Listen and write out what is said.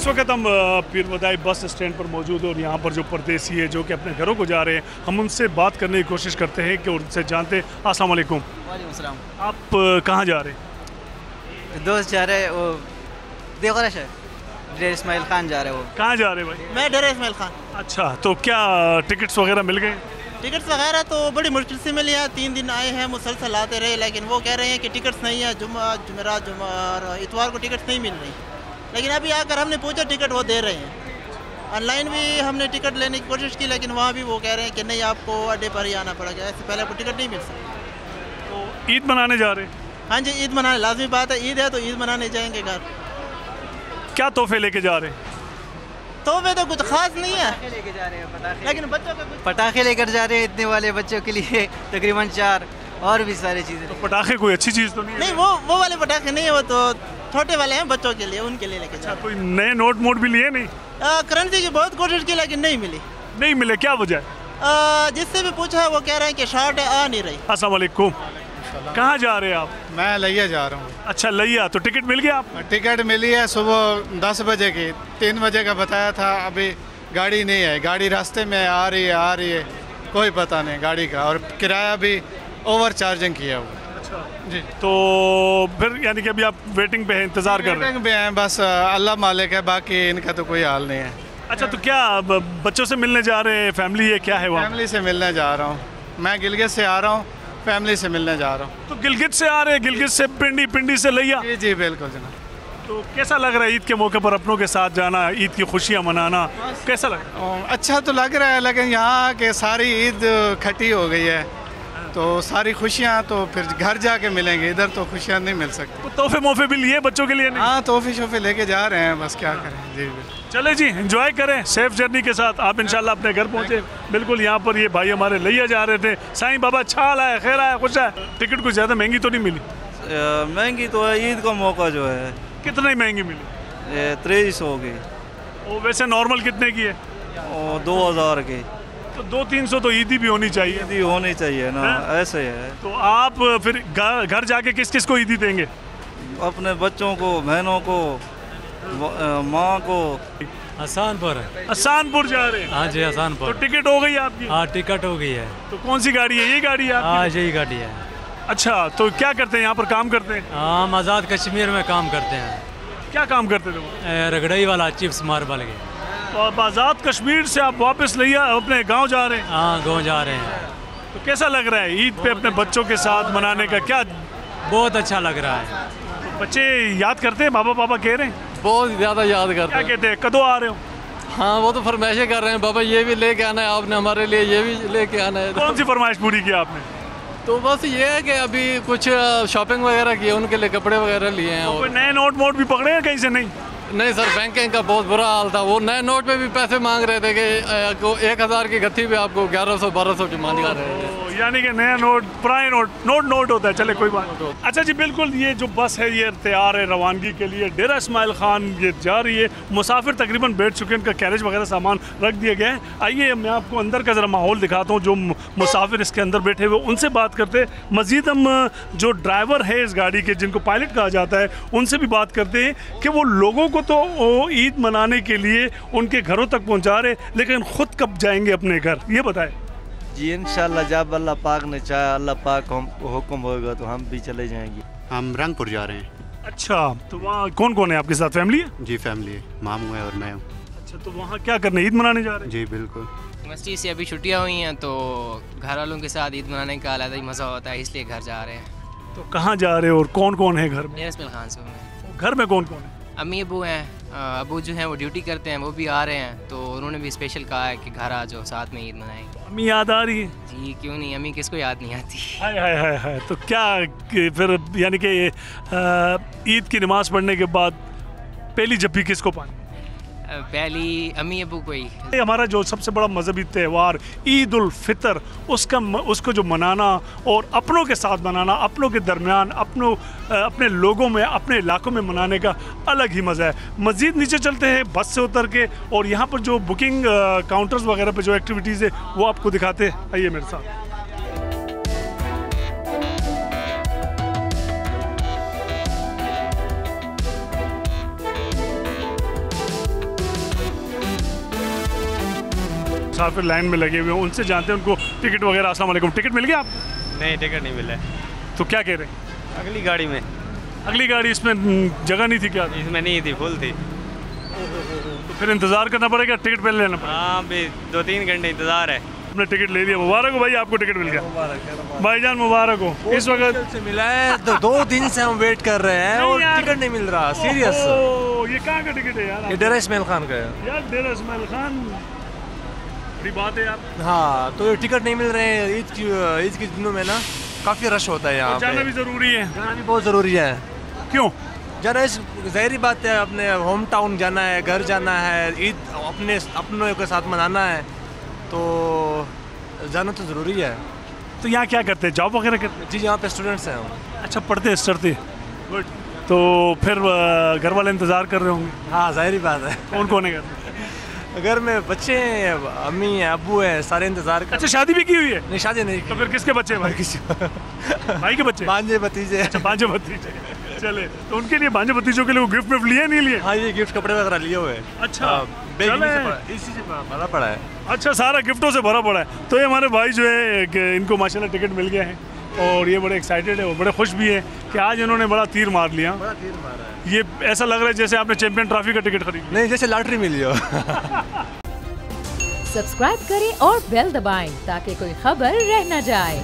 इस वक्त हम पीर बदाई बस स्टैंड पर मौजूद हैं और यहाँ पर जो परदेसी है जो कि अपने घरों को जा रहे हैं, हम उनसे बात करने की कोशिश करते हैं कि उनसे जानते हैं। अस्सलाम वालेकुम। वालेकुम सलाम। आप कहाँ जा रहे हैं? दोस्त जा रहे वो देवगरा शहर, डेर इस्माइल खान जा रहे वो। कहाँ जा रहे हैं भाई? मैं डेर इस्माइल खान। अच्छा, तो क्या टिकट्स वगैरह मिल गए? टिकट्स वगैरह तो बड़ी मुश्किल से मिली है, 3 दिन आए हैं मुसलसल आते रहे, लेकिन वो कह रहे हैं कि टिकट्स नहीं है, जुमेरात और इतवार को टिकट्स नहीं मिल रही। लेकिन अभी आकर हमने पूछा टिकट वो दे रहे हैं। ऑनलाइन भी हमने टिकट लेने की कोशिश की, लेकिन वहाँ भी वो कह रहे हैं कि नहीं, आपको अड्डे पर ही आना पड़ेगा, ऐसे पहले आपको टिकट नहीं मिल सकती। तो ईद मनाने जा रहे हैं? हाँ जी, ईद मनाने लाजमी बात है, ईद है तो ईद मनाने जाएंगे घर। क्या तोहफे लेके जा रहे हैं? तोहफे तो कुछ खास नहीं है, लेके जा रहे हैं लेकिन बच्चों के पटाखे लेकर जा रहे हैं, इतने वाले बच्चों के लिए तकरीबन 4 और भी सारी चीज़ें। तो पटाखे कोई अच्छी चीज़ तो नहीं है? नहीं, वो वाले पटाखे नहीं है, वो तो छोटे वाले हैं बच्चों के लिए, उनके लिए लेके जा। कोई नए नोट मोट भी लिए नहीं? करेंसी की बहुत कोशिश की लेकिन नहीं मिली। नहीं मिले, क्या वजह? जिससे भी पूछा वो कह रहे हैं कि शॉर्ट है, आ नहीं रही। अस्सलाम वालेकुम। कहाँ जा रहे हैं आप? मैं लिया जा रहा हूँ। अच्छा, लिया। तो टिकट मिल गया आप? टिकट मिली है सुबह 10 बजे की, 3 बजे का बताया था, अभी गाड़ी नहीं है, गाड़ी रास्ते में आ रही है, कोई पता नहीं गाड़ी का, और किराया भी ओवर चार्जिंग किया हुआ। अच्छा जी। तो फिर यानी कि अभी आप वेटिंग पे हैं, इंतज़ार कर रहे हैं? वेटिंग पे हैं, बस अल्लाह मालिक है, बाकी इनका तो कोई हाल नहीं है। अच्छा, तो क्या बच्चों से मिलने जा रहे हैं, फैमिली है, क्या है वहाँ? फैमिली से मिलने जा रहा हूँ, मैं गिलगित से आ रहा हूँ, फैमिली से मिलने जा रहा हूँ। तो गिलगित से आ रहे हैं, गिलगित से पिंडी से लिया? जी जी बिल्कुल जनाब। तो कैसा लग रहा है ईद के मौके पर अपनों के साथ जाना, ईद की खुशियाँ मनाना, कैसा लग रहा है? अच्छा तो लग रहा है, लेकिन यहाँ के सारी ईद खट्टी हो गई है, तो सारी खुशियाँ तो फिर घर जाके मिलेंगे, इधर तो खुशियाँ नहीं मिल सकती। तो तोहफे मोहफे भी लिए बच्चों के लिए? नहीं? हाँ, तोहफे शोफे लेके जा रहे हैं, बस क्या करें। जी बिल्कुल। चले जी, एंजॉय करें सेफ जर्नी के साथ। आप इंशाल्लाह अपने घर पहुँचे। बिल्कुल, यहाँ पर ये भाई हमारे लिया जा रहे थे। साईं बाबा अच्छा हाल है, खैर आया, खुश है। टिकट कुछ ज़्यादा महंगी तो नहीं मिली? महंगी तो है, ईद का मौका जो है। कितनी महंगी मिली? 2300 की। वो वैसे नॉर्मल कितने की है? 2000 की। तो 200-300 तो ईदी भी होनी चाहिए। ईदी होनी चाहिए ना, ऐसे है। तो आप फिर घर जाके किस किस को ईदी देंगे? अपने बच्चों को, बहनों को, माँ को। हसानपुर जा रहे हैं? हाँ जी, हसानपुर। तो टिकट हो गई आपकी? हाँ, टिकट हो गई है। तो कौन सी गाड़ी है? ये गाड़ी है आपकी? हाँ, यही गाड़ी है। अच्छा, तो क्या करते हैं यहाँ पर, काम करते हैं? हाँ, हम आज़ाद कश्मीर में काम करते हैं। क्या काम करते थे वो? रगड़ई वाला चिप्स मार्बल के। तो आप आज़ाद कश्मीर से आप वापस लिया अपने गांव जा रहे हैं? हाँ, गाँव जा रहे हैं। तो कैसा लग रहा है ईद पे अपने बच्चों के साथ मनाने का? क्या बहुत अच्छा लग रहा है। तो बच्चे याद करते हैं, बाबा पापा कह रहे हैं? बहुत ज़्यादा याद करते क्या हैं। कहते हैं, कदों आ रहे हो? हाँ, वो तो फरमाइशें कर रहे हैं, बाबा ये भी लेके आना है आपने, हमारे लिए ये भी लेके आना है। कौन सी फरमाइश पूरी की आपने? तो बस ये है कि अभी कुछ शॉपिंग वगैरह की है, उनके लिए कपड़े वगैरह लिए हैं। कोई नए नोट मोट भी पकड़े हैं कहीं से? नहीं नहीं सर, बैंकिंग का बहुत बुरा हाल था। वो नए नोट पे भी पैसे मांग रहे थे कि 1000 की गत्थी भी आपको 1100-1200 की मांग रहे थे। यानी कि नया नोट पुराने नोट होता है। चले कोई बात नहीं। अच्छा जी, बिल्कुल, ये जो बस है ये तैयार है रवानगी के लिए। डेरा इस्माइल खान ये जा रही है। मुसाफिर तकरीबन बैठ चुके हैं, इनका कैरेज वगैरह सामान रख दिया गया है। आइए मैं आपको अंदर का ज़रा माहौल दिखाता हूँ, जो मुसाफिर इसके अंदर बैठे हुए उनसे बात करते हैं। मज़ीद हम जो ड्राइवर है इस गाड़ी के, जिनको पायलट कहा जाता है, उनसे भी बात करते हैं कि वो लोगों को तो ईद मनाने के लिए उनके घरों तक पहुँचा रहे, लेकिन ख़ुद कब जाएंगे अपने घर, ये बताएं। जी इंशाल्लाह, जब अल्लाह पाक ने चाहा, अल्लाह पाक हम हुक्म होगा तो हम भी चले जाएंगे। हम रंगपुर जा रहे हैं। अच्छा, तो वहाँ कौन कौन है आपके साथ? फैमिली है? जी फैमिली है, मामू है और मैं हूँ। अच्छा, तो वहाँ क्या करने, ईद मनाने जा रहे हैं? जी बिल्कुल। मस्ती से अभी छुट्टियाँ हुई हैं तो घर वालों के साथ ईद मनाने का अलग ही मज़ा होता है, इसलिए घर जा रहे हैं। तो कहाँ जा रहे हो और कौन कौन है घर में? डेरा इस्माइल खान से हूँ। घर में कौन कौन है? अम्मी अबू हैं, अबू जो हैं वो ड्यूटी करते हैं, वो भी आ रहे हैं, तो उन्होंने भी स्पेशल कहा है कि घर आ जाओ, साथ में ईद मनाएंगे। अम्मी याद आ रही है? जी क्यों नहीं, अम्मी किसको याद नहीं आती। हाय हाय हाय हाय। तो क्या फिर यानी कि ईद की नमाज पढ़ने के बाद पहली जप्पी किसको पानी? पहली अम्मी अबू को ही। हमारा जो सबसे बड़ा मजहबी त्यौहार ईद उल फितर, उसको जो मनाना और अपनों के साथ मनाना, अपनों के दरमियान अपने लोगों में, अपने इलाकों में मनाने का अलग ही मज़ा है। मज़ीद नीचे चलते हैं बस से उतर के, और यहाँ पर जो बुकिंग काउंटर्स वगैरह पे जो एक्टिविटीज़ है वो आपको दिखाते हैं। आइए मेरे साथ। मुसाफिर लाइन में लगे हुए हैं, उनसे जानते हैं उनको टिकट वगैरह। अस्सलाम वालेकुम, टिकट मिल गया आप? नहीं, टिकट नहीं मिला। तो क्या कह रहे हैं? अगली गाड़ी में। अगली गाड़ी इसमें जगह नहीं थी क्या? इसमें नहीं थी, फुल थी। तो फिर इंतज़ार करना पड़ेगा, टिकट पहले लेना पड़ेगा? हाँ, अभी 2-3 घंटे इंतज़ार है। हमने टिकट ले लिया, मुबारक हो भाई, आपको टिकट मिल गया। भाईजान मुबारक हो। इस वक्त से मिला है तो 2 दिन से हम वेट कर रहे हैं और टिकट नहीं मिल रहा। सीरियस। ये कहाँ का टिकट है यार? ये डेरा इस्माइल खान का है यार, डेरा इस्माइल खान, बड़ी बात है यार। हाँ, तो ये टिकट नहीं मिल रहे हैं। ईद के दिनों में ना काफ़ी रश होता है यहाँ पे। जाना भी ज़रूरी है। जाना भी बहुत ज़रूरी है। क्यों जाना? इस ज़ाहिरी बात है, अपने होम टाउन जाना है, घर जाना है, ईद अपनों के साथ मनाना है, तो जाना तो ज़रूरी है। तो यहाँ क्या करते हैं, जॉब वगैरह करते हैं? जी, यहाँ पे स्टूडेंट्स हैं हम। अच्छा, पढ़ते हैं, स्टडते? गुड। तो फिर घर वाले इंतज़ार कर रहे होंगे? हाँ, ज़ाहिरी बात है। कौन कौन है घर? घर में बच्चे हैं, अम्मी हैं, अब्बू हैं, सारे इंतज़ार कर। अच्छा, शादी भी की हुई है? नहीं, शादी नहीं की। तो फिर किसके बच्चे हैं भाई? भाई के बच्चे? भांजे भतीजे। अच्छा, भांजे भतीजे। चले, तो उनके लिए भांजे भतीजों के लिए वो गिफ्ट विफ्ट लिए नहीं लिए? हाँ, ये गिफ्ट कपड़े वगैरह लिए हुए हैं। अच्छा, इसी से भरा पड़ा है। अच्छा, सारा गिफ्टों से भरा पड़ा है। तो ये हमारे भाई जो है कि इनको माशाल्लाह टिकट मिल गया है और ये बड़े एक्साइटेड है और बड़े खुश भी है कि आज इन्होंने बड़ा तीर मार लिया। बड़ा तीर मारा है। ये ऐसा लग रहा है जैसे आपने चैंपियन ट्रॉफी का टिकट खरीद। नहीं, जैसे लॉटरी मिली हो। सब्सक्राइब करें और बेल दबाएं ताकि कोई खबर रह न जाए।